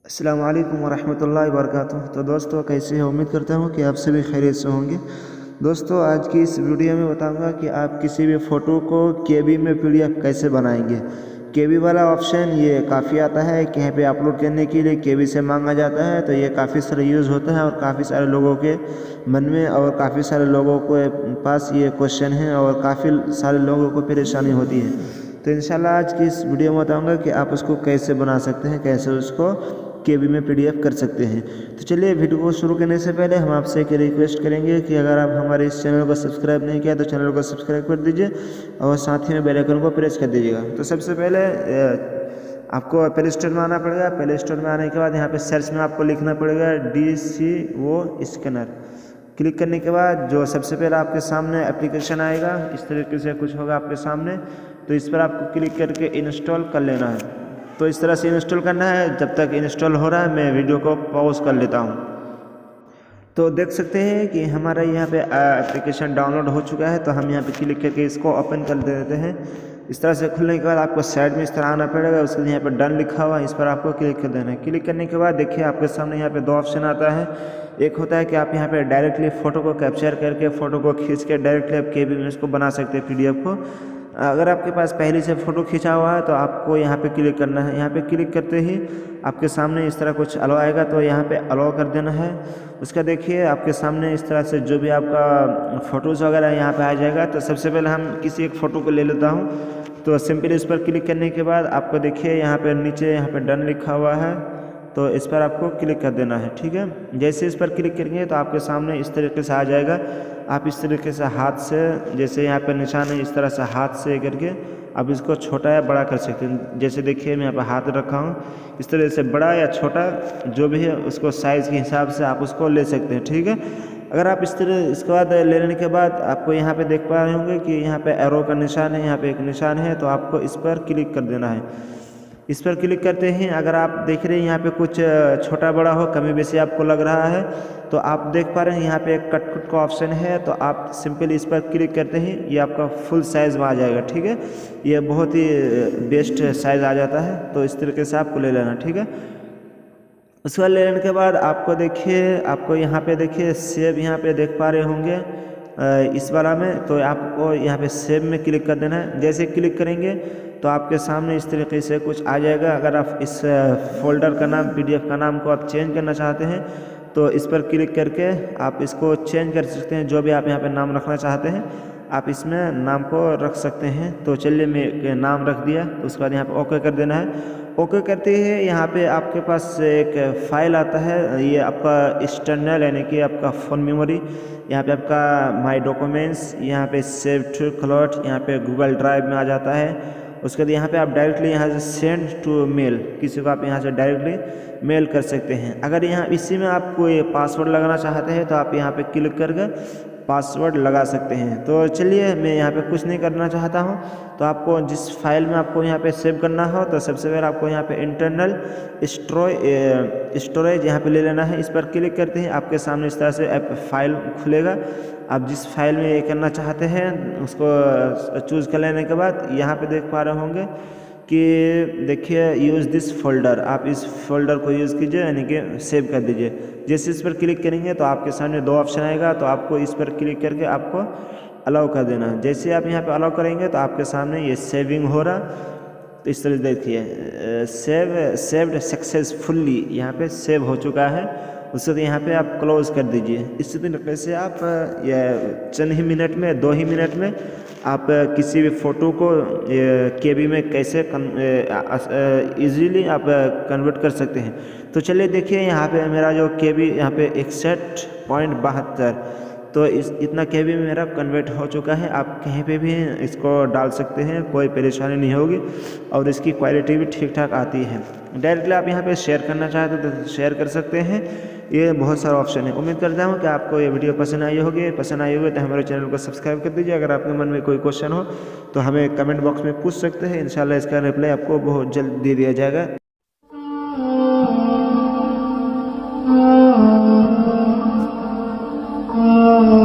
अस्सलाम वालेकुम वरहमतुल्लाहि वबरकातुह। तो दोस्तों कैसे हैं, उम्मीद करता हूँ कि आप सभी खैरियत से होंगे। दोस्तों आज की इस वीडियो में बताऊंगा कि आप किसी भी फ़ोटो को केबी में पीडीएफ कैसे बनाएंगे। केबी वाला ऑप्शन ये काफ़ी आता है कि यहाँ पे अपलोड करने के लिए केबी से मांगा जाता है, तो ये काफ़ी सारे यूज़ होता है और काफ़ी सारे लोगों के मन में और काफ़ी सारे लोगों के पास ये क्वेश्चन है और काफ़ी सारे लोगों को परेशानी होती है। तो इंशाल्लाह आज की इस वीडियो में बताऊँगा कि आप उसको कैसे बना सकते हैं, कैसे उसको केबी में पीडीएफ कर सकते हैं। तो चलिए वीडियो को शुरू करने से पहले हम आपसे एक रिक्वेस्ट करेंगे कि अगर आप हमारे इस चैनल को सब्सक्राइब नहीं किया तो चैनल को सब्सक्राइब कर दीजिए और साथ ही में बेल आइकन को प्रेस कर दीजिएगा। तो सबसे पहले आपको प्ले स्टोर में आना पड़ेगा। प्ले स्टोर में आने के बाद यहाँ पे सर्च में आपको लिखना पड़ेगा DCO स्कैनर। क्लिक करने के बाद जो सबसे पहले आपके सामने एप्लीकेशन आएगा, इस तरीके से कुछ होगा आपके सामने। तो इस पर आपको क्लिक करके इंस्टॉल कर लेना है। तो इस तरह से इंस्टॉल करना है। जब तक इंस्टॉल हो रहा है मैं वीडियो को पॉज कर लेता हूँ। तो देख सकते हैं कि हमारा यहाँ पे एप्लीकेशन डाउनलोड हो चुका है। तो हम यहाँ पे क्लिक करके इसको ओपन कर देते हैं। इस तरह से खुलने के बाद आपको साइड में इस तरह आना पड़ेगा। उसके लिए यहाँ पे डन लिखा हुआ है, इस पर आपको क्लिक कर देना है। क्लिक करने के बाद देखिए आपके सामने यहाँ पे दो ऑप्शन आता है। एक होता है कि आप यहाँ पे डायरेक्टली फ़ोटो को कैप्चर करके फ़ोटो को खींच के डायरेक्टली आप केबी में इसको बना सकते हैं पीडीएफ को। अगर आपके पास पहले से फ़ोटो खींचा हुआ है तो आपको यहाँ पे क्लिक करना है। यहाँ पे क्लिक करते ही आपके सामने इस तरह कुछ अलाउ आएगा, तो यहाँ पे अलाउ कर देना है। उसका देखिए आपके सामने इस तरह से जो भी आपका फ़ोटोज़ वगैरह यहाँ पे आ जाएगा। तो सबसे पहले हम किसी एक फ़ोटो को ले लेता हूँ। तो सिंपली इस पर क्लिक करने के बाद आपको देखिए यहाँ पे नीचे यहाँ पे डन लिखा हुआ है, तो इस पर आपको क्लिक कर देना है। ठीक है, जैसे इस पर क्लिक करेंगे तो आपके सामने इस तरीके से आ जाएगा। आप इस तरीके से हाथ से, जैसे यहाँ पर निशान है, इस तरह से हाथ से करके आप इसको छोटा या बड़ा कर सकते हैं। जैसे देखिए मैं यहाँ पर हाथ रखा हूँ, इस तरह से बड़ा या छोटा जो भी है उसको साइज़ के हिसाब से आप उसको ले सकते हैं। ठीक है, अगर आप इस तरह इसके बाद ले लेने के बाद आपको यहाँ पे देख पा रहे होंगे कि यहाँ पे एरो का निशान है, यहाँ पे एक निशान है, तो आपको इस पर क्लिक कर देना है। इस पर क्लिक करते ही अगर आप देख रहे हैं यहाँ पे कुछ छोटा बड़ा हो, कमी बेसी आपको लग रहा है, तो आप देख पा रहे हैं यहाँ पे एक कट का ऑप्शन है। तो आप सिंपली इस पर क्लिक करते ही ये आपका फुल साइज़ में आ जाएगा। ठीक है, ये बहुत ही बेस्ट साइज़ आ जाता है। तो इस तरीके से आपको ले लेना। ठीक है, उसके बाद ले लेने के बाद आपको देखिए, आपको यहाँ पे देखिए सेव, यहाँ पे देख पा रहे होंगे इस वाला में, तो आपको यहाँ पे सेव में क्लिक कर देना है। जैसे क्लिक करेंगे तो आपके सामने इस तरीके से कुछ आ जाएगा। अगर आप इस फोल्डर का नाम, पीडीएफ का नाम को आप चेंज करना चाहते हैं तो इस पर क्लिक करके आप इसको चेंज कर सकते हैं। जो भी आप यहाँ पे नाम रखना चाहते हैं आप इसमें नाम को रख सकते हैं। तो चलिए मैं नाम रख दिया। तो उसके बाद यहाँ पे ओके कर देना है। ओके करते ही यहाँ पे आपके पास एक फ़ाइल आता है, ये आपका एक्सटर्नल यानी कि आपका फ़ोन मेमोरी। यहाँ पे आपका माय डॉक्यूमेंट्स, यहाँ पे सेव टू क्लाउड, यहाँ पे गूगल ड्राइव में आ जाता है। उसके बाद यहाँ पे आप डायरेक्टली यहाँ से सेंड टू मेल, किसी को आप यहाँ से डायरेक्टली मेल कर सकते हैं। अगर यहाँ इसी में आप कोई पासवर्ड लगाना चाहते हैं तो आप यहाँ पे क्लिक करके पासवर्ड लगा सकते हैं। तो चलिए मैं यहाँ पे कुछ नहीं करना चाहता हूँ। तो आपको जिस फाइल में आपको यहाँ पे सेव करना हो तो सबसे पहले आपको यहाँ पे इंटरनल स्टोरेज यहाँ पे ले लेना है। इस पर क्लिक करते हैं आपके सामने इस तरह से फाइल खुलेगा। आप जिस फाइल में ये करना चाहते हैं उसको चूज़ कर लेने के बाद यहाँ पे देख पा रहे होंगे कि देखिए यूज़ दिस फोल्डर, आप इस फोल्डर को यूज़ कीजिए यानी कि सेव कर दीजिए। जैसे इस पर क्लिक करेंगे तो आपके सामने दो ऑप्शन आएगा, तो आपको इस पर क्लिक करके आपको अलाउ कर देना है। जैसे आप यहाँ पे अलाउ करेंगे तो आपके सामने ये सेविंग हो रहा। तो इस तरह देखिए सेव्ड सक्सेसफुली, यहाँ पे सेव हो चुका है। उसके बाद यहाँ पे आप क्लोज़ कर दीजिए। इसी तरीके से आप चंद ही मिनट में, 2 ही मिनट में आप किसी भी फ़ोटो को केबी में कैसे इजीली आप कन्वर्ट कर सकते हैं। तो चलिए देखिए यहाँ पे मेरा जो केबी यहाँ पे 61.72, तो इतना केबी में मेरा कन्वर्ट हो चुका है। आप कहीं पे भी इसको डाल सकते हैं, कोई परेशानी नहीं होगी और इसकी क्वालिटी भी ठीक ठाक आती है। डायरेक्टली आप यहाँ पे शेयर करना चाहते हैं तो शेयर कर सकते हैं। ये बहुत सारा ऑप्शन है। उम्मीद करता हूँ कि आपको ये वीडियो पसंद आई होगी तो हमारे चैनल को सब्सक्राइब कर दीजिए। अगर आपके मन में कोई क्वेश्चन हो तो हमें कमेंट बॉक्स में पूछ सकते हैं। इंशाल्लाह इसका रिप्लाई आपको बहुत जल्द दे दिया जाएगा।